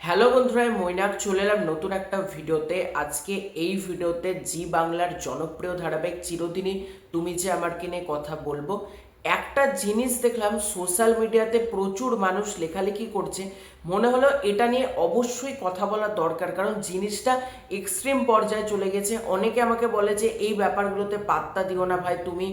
Hello বন্ধুরা, আমি মৈনাক চলে এলাম নতুন একটা ভিডিওতে। আজকে এই ভিডিওতে জি বাংলার জনপ্রিয় ধারাবাহিক চিরদিনই তুমি যে আমাকে নিয়ে কথা বলবো। একটা জিনিস দেখলাম সোশ্যাল মিডিয়াতে প্রচুর মানুষ লেখালেখি করছে, মনে হলো এটা নিয়ে অবশ্যই কথা বলা দরকার, কারণ জিনিসটা এক্সট্রিম পর্যায়ে চলে গেছে। অনেকে আমাকে বলে যে এই ব্যাপারগুলোতে পাত্তা দিও না ভাই, তুমি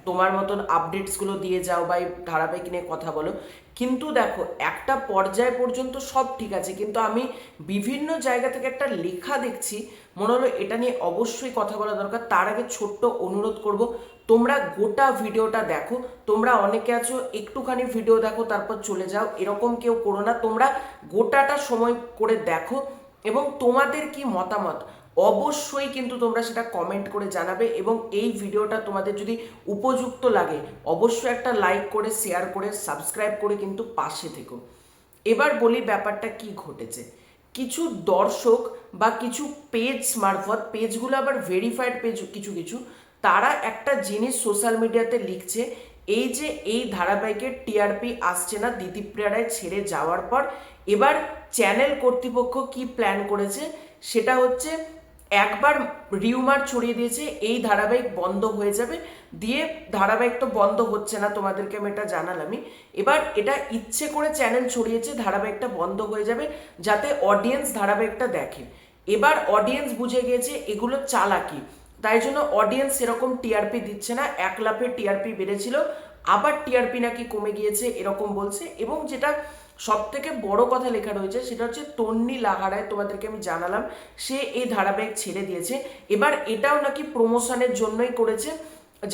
তোমার মতন আপডেটসগুলো দিয়ে যাও বা এই ধারাবাহিক নিয়ে কথা বলো। কিন্তু দেখো, একটা পর্যায় পর্যন্ত সব ঠিক আছে, কিন্তু আমি বিভিন্ন জায়গা থেকে একটা লেখা দেখছি, মনে হলো এটা নিয়ে অবশ্যই কথা বলা দরকার। তার আগে ছোট্ট অনুরোধ করব, তোমরা গোটা ভিডিওটা দেখো। তোমরা অনেকে আছো একটুখানি ভিডিও দেখো তারপর চলে যাও, এরকম কেউ করো না। তোমরা গোটাটা সময় করে দেখো এবং তোমাদের কি মতামত অবশ্যই কিন্তু তোমরা সেটা কমেন্ট করে জানাবে। এবং এই ভিডিওটা তোমাদের যদি উপযুক্ত লাগে অবশ্যই একটা লাইক করে, শেয়ার করে, সাবস্ক্রাইব করে কিন্তু পাশে থেকো। এবার বলি ব্যাপারটা কি ঘটেছে। কিছু দর্শক বা কিছু পেজ মারফত, পেজগুলো আবার ভেরিফাইড পেজ কিছু কিছু, তারা একটা জিনিস সোশ্যাল মিডিয়াতে লিখছে, এই যে এই ধারাবাহিকের টিআরপি আসছে না দিতিপ্রিয়া রায় ছেড়ে যাওয়ার পর, এবার চ্যানেল কর্তৃপক্ষ কি প্ল্যান করেছে সেটা হচ্ছে একবার রিউমার ছড়িয়ে দিয়েছে এই ধারাবাহিক বন্ধ হয়ে যাবে, দিয়ে ধারাবাহিক তো বন্ধ হচ্ছে না, তোমাদেরকে আমি এটা জানালামই। এবার এটা ইচ্ছে করে চ্যানেল ছড়িয়েছে ধারাবাহিকটা বন্ধ হয়ে যাবে যাতে অডিয়েন্স ধারাবাহিকটা দেখে। এবার অডিয়েন্স বুঝে গিয়েছে এগুলো চালাকি, তাই জন্য অডিয়েন্স সেরকম টিআরপি দিচ্ছে না। এক লাফে টিআরপি বেড়েছিল, আবার টিআরপি নাকি কমে গিয়েছে এরকম বলছে। এবং যেটা সব থেকে বড় কথা লেখা রয়েছে সেটা হচ্ছে তন্নি লাহারায়, তোমাদেরকে আমি জানালাম সে এই ধারাবাহিক ছেড়ে দিয়েছে। এবার এটাও নাকি প্রমোশনের জন্যই করেছে,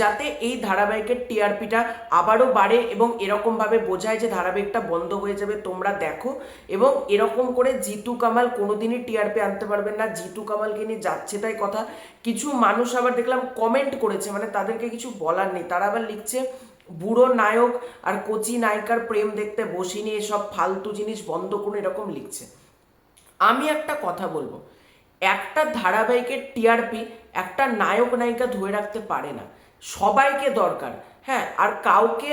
যাতে এই ধারাবাহিকের টিআরপিটা আবারও বাড়ে এবং এরকমভাবে বোঝায় যে ধারাবাহিকটা বন্ধ হয়ে যাবে, তোমরা দেখো। এবং এরকম করে জিতু কামাল কোনোদিনই টিআরপি আনতে পারবেন না, জিতু কামালকে নিয়ে যাচ্ছে তাই কথা। কিছু মানুষ আবার দেখলাম কমেন্ট করেছে, মানে তাদেরকে কিছু বলার নেই, তারা আবার লিখছে বুড়ো নায়ক আর কচি নায়িকার প্রেম দেখতে বসিনি, এসব ফালতু জিনিস বন্ধ করুন, এরকম লিখছে। আমি একটা কথা বলবো, একটা ধারাবাহিকের টিআরপি একটা নায়ক নায়িকা ধরে রাখতে পারে না, সবাইকে দরকার। হ্যাঁ, আর কাউকে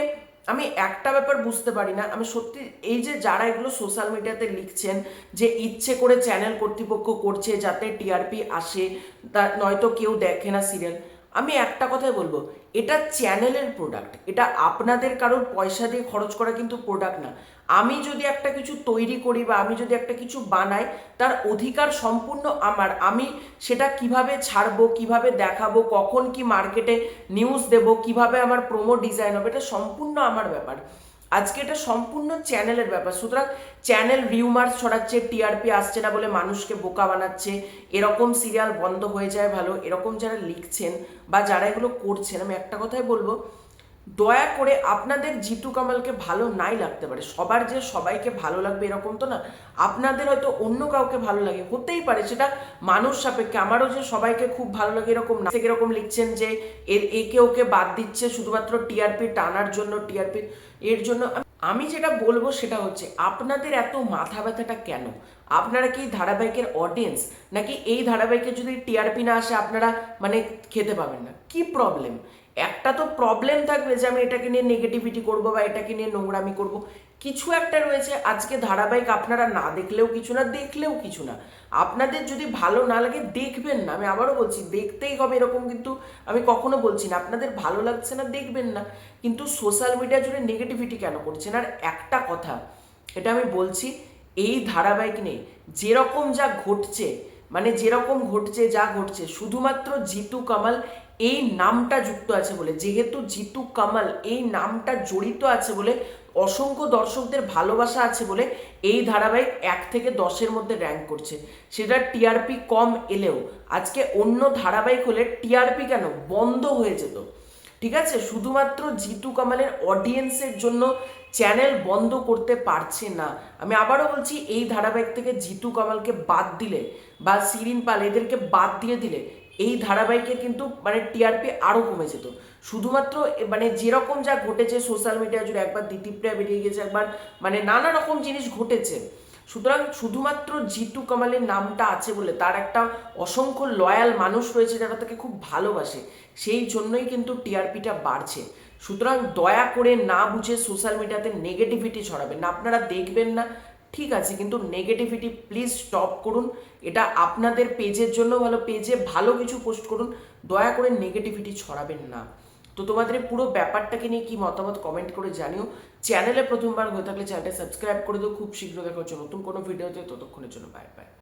আমি একটা ব্যাপার বুঝতে পারি না, আমি সত্যি এই যে যারা এগুলো সোশ্যাল মিডিয়াতে লিখছেন যে ইচ্ছে করে চ্যানেল কর্তৃপক্ষ করছে যাতে টিআরপি আসে, তা নয়তো কেউ দেখে না সিরিয়াল। আমি একটা কথাই বলবো, এটা চ্যানেলের প্রোডাক্ট, এটা আপনাদের কারোর পয়সা দিয়ে খরচ করা কিন্তু প্রোডাক্ট না। আমি যদি একটা কিছু তৈরি করি বা আমি যদি একটা কিছু বানাই, তার অধিকার সম্পূর্ণ আমার। আমি সেটা কিভাবে ছাড়বো, কিভাবে দেখাবো, কখন কি মার্কেটে নিউজ দেব, কিভাবে আমার প্রোমো ডিজাইন হবে, এটা সম্পূর্ণ আমার ব্যাপার। আজকে এটা সম্পূর্ণ চ্যানেলের ব্যাপার। সুতরাং চ্যানেল রিউমার্স ছড়াচ্ছে, টিআরপি আসছে না বলে মানুষকে বোকা বানাচ্ছে, এরকম সিরিয়াল বন্ধ হয়ে যায় ভালো, এরকম যারা লিখছেন বা যারা এগুলো করছেন, আমি একটা কথাই বলবো, দয়া করে, আপনাদের জিতু কামালকে ভালো নাই লাগতে পারে, সবার যে সবাইকে ভালো লাগবে এরকম তো না। আপনাদের হয়তো অন্য কাউকে ভালো লাগে, হতেই পারে, সেটা মানুষ সাপেক্ষে। আমারও যে সবাইকে খুব ভালো লাগে এরকম না। এরকম লিখছেন যে একে ওকে বাদ দিচ্ছে শুধুমাত্র টিআরপি টানার জন্য, টিআরপি এর জন্য। আমি যেটা বলবো সেটা হচ্ছে, আপনাদের এত মাথা ব্যথাটা কেন? আপনারা কি ধারাবাহিকের অডিয়েন্স, নাকি এই ধারাবাহিকে যদি টিআরপি না আসে আপনারা মানে খেতে পাবেন না? কি প্রবলেম? একটা তো প্রবলেম থাকবে যে আমি এটাকে নিয়ে নেগেটিভিটি করব বা এটাকে নিয়ে নোংরামি করব, কিছু একটা রয়েছে। আজকে ধারাবাহিক আপনারা না দেখলেও কিছু না, দেখলেও কিছু না। আপনাদের যদি ভালো না লাগে দেখবেন না, আমি আবারও বলছি দেখতেই হবে এরকম কিন্তু আমি কখনো বলছি না। আপনাদের ভালো লাগছে না দেখবেন না, কিন্তু সোশ্যাল মিডিয়া জুড়ে নেগেটিভিটি কেন করছেন? আর একটা কথা, এটা আমি বলছি, এই ধারাবাহিক নিয়ে যেরকম যা ঘটছে, মানে যেরকম ঘটছে যা ঘটছে, শুধুমাত্র জিতু কামাল এই নামটা যুক্ত আছে বলে, যেহেতু জিতু কামাল এই নামটা জড়িত আছে বলে, অসংখ্য দর্শকদের ভালোবাসা আছে বলে এই ধারাবাহিক 1 থেকে 10-এর মধ্যে র্যাঙ্ক করছে। সেটা টিআরপি কম এলেও, আজকে অন্য ধারাবাহিক হলে টিআরপি কেন বন্ধ হয়ে যেত, ঠিক আছে? শুধুমাত্র জিতু কামালের অডিয়েন্সের জন্য চ্যানেল বন্ধ করতে পারছে না। আমি আবারও বলছি, এই ধারাবাহিক থেকে জিতু কামালকে বাদ দিলে বা শিরিন পাল এদেরকে বাদ দিয়ে দিলে এই ধারাবাহিকে কিন্তু মানে টিআরপি আরও কমে যেত। শুধুমাত্র মানে যেরকম যা ঘটেছে সোশ্যাল মিডিয়া জুড়ে, একবার দিতিপ্রিয়া বেরিয়ে গেছে, একবার মানে নানা রকম জিনিস ঘটেছে। সুতরাং শুধুমাত্র জিতু কামালের নামটা আছে বলে, তার একটা অসংখ্য লয়াল মানুষ রয়েছে যারা তাকে খুব ভালোবাসে, সেই জন্যই কিন্তু টিআরপিটা বাড়ছে। সুতরাং দয়া করে না বুঝে সোশ্যাল মিডিয়াতে নেগেটিভিটি ছড়াবেন না, আপনারা দেখবেন না, ঠিক আছে, কিন্তু নেগেটিভিটি প্লিজ স্টপ করুন। এটা আপনাদের পেজের জন্য ভালো, পেজে ভালো কিছু পোস্ট করুন, দয়া করে নেগেটিভিটি ছড়াবেন না। তো তোমাদের এই পুরো ব্যাপারটাকে নিয়ে কি মতামত কমেন্ট করে জানিও। চ্যানেলে প্রথমবার হয়ে থাকলে চ্যানেলটা সাবস্ক্রাইব করে দিও। খুব শীঘ্র দেখা হচ্ছে নতুন কোনো ভিডিওতে, ততক্ষণের জন্য বাই বাই।